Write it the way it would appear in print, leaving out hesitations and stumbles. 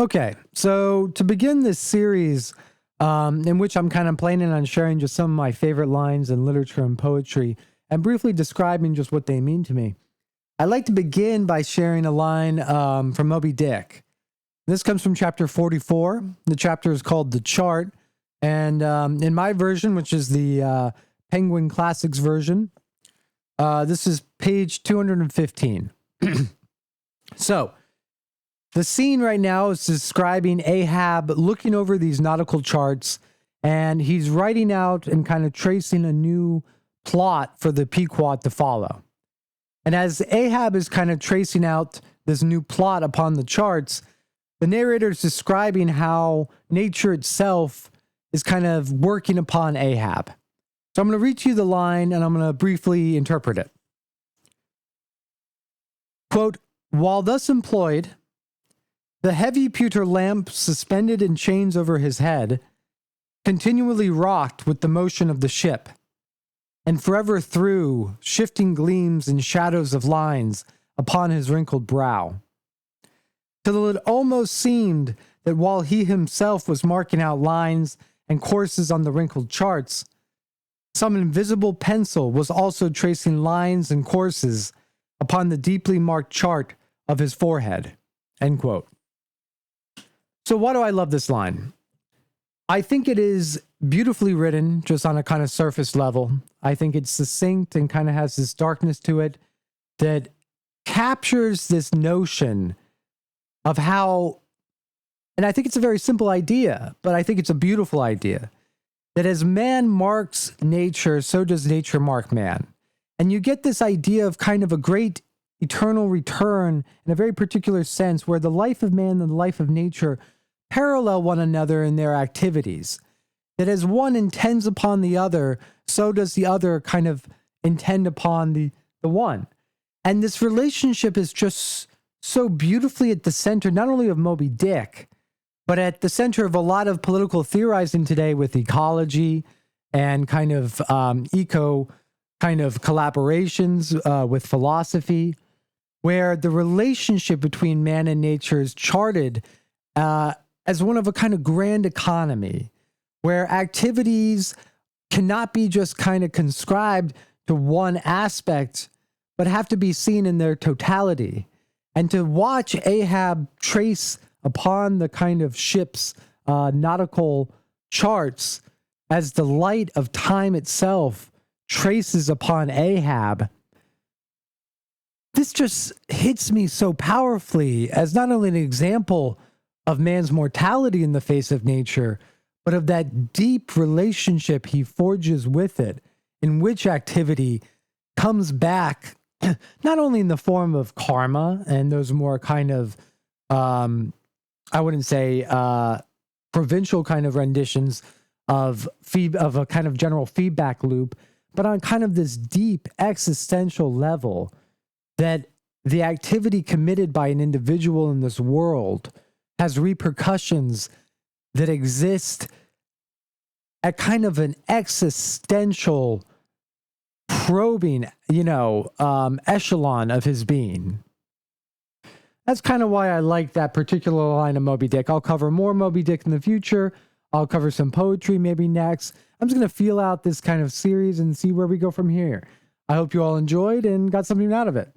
Okay, so to begin this series, in which I'm kind of planning on sharing just some of my favorite lines in literature and poetry and briefly describing just what they mean to me, I'd like to begin by sharing a line from Moby Dick. This comes from chapter 44. The chapter is called The Chart. And in my version, which is the Penguin Classics version, this is page 215. So, the scene right now is describing Ahab looking over these nautical charts, and he's writing out and kind of tracing a new plot for the Pequot to follow. And as Ahab is kind of tracing out this new plot upon the charts, the narrator is describing how nature itself is kind of working upon Ahab. So I'm going to read to you the line, and I'm going to briefly interpret it. Quote, "While thus employed, the heavy pewter lamp suspended in chains over his head continually rocked with the motion of the ship, and forever threw shifting gleams and shadows of lines upon his wrinkled brow, till it almost seemed that while he himself was marking out lines and courses on the wrinkled charts, some invisible pencil was also tracing lines and courses upon the deeply marked chart of his forehead." End quote. So why do I love this line? I think it is beautifully written just on a kind of surface level. I think it's succinct and kind of has this darkness to it that captures this notion of how, and I think it's a very simple idea, but I think it's a beautiful idea, that as man marks nature, so does nature mark man. And you get this idea of kind of a great eternal return in a very particular sense where the life of man and the life of nature parallel one another in their activities. That as one intends upon the other, so does the other kind of intend upon the one. And this relationship is just so beautifully at the center, not only of Moby Dick, but at the center of a lot of political theorizing today with ecology and kind of eco kind of collaborations with philosophy, where the relationship between man and nature is charted as one of a kind of grand economy, where activities cannot be just kind of conscribed to one aspect, but have to be seen in their totality. And to watch Ahab trace upon the kind of ship's nautical charts as the light of time itself traces upon Ahab, this just hits me so powerfully as not only an example of man's mortality in the face of nature, but of that deep relationship he forges with it, in which activity comes back not only in the form of karma and those more kind of, I wouldn't say provincial kind of renditions of a kind of general feedback loop, but on kind of this deep existential level that the activity committed by an individual in this world has repercussions that exist at kind of an existential probing, echelon of his being. That's kind of why I like that particular line of Moby Dick. I'll cover more Moby Dick in the future. I'll cover some poetry maybe next. I'm just going to feel out this kind of series and see where we go from here. I hope you all enjoyed and got something out of it.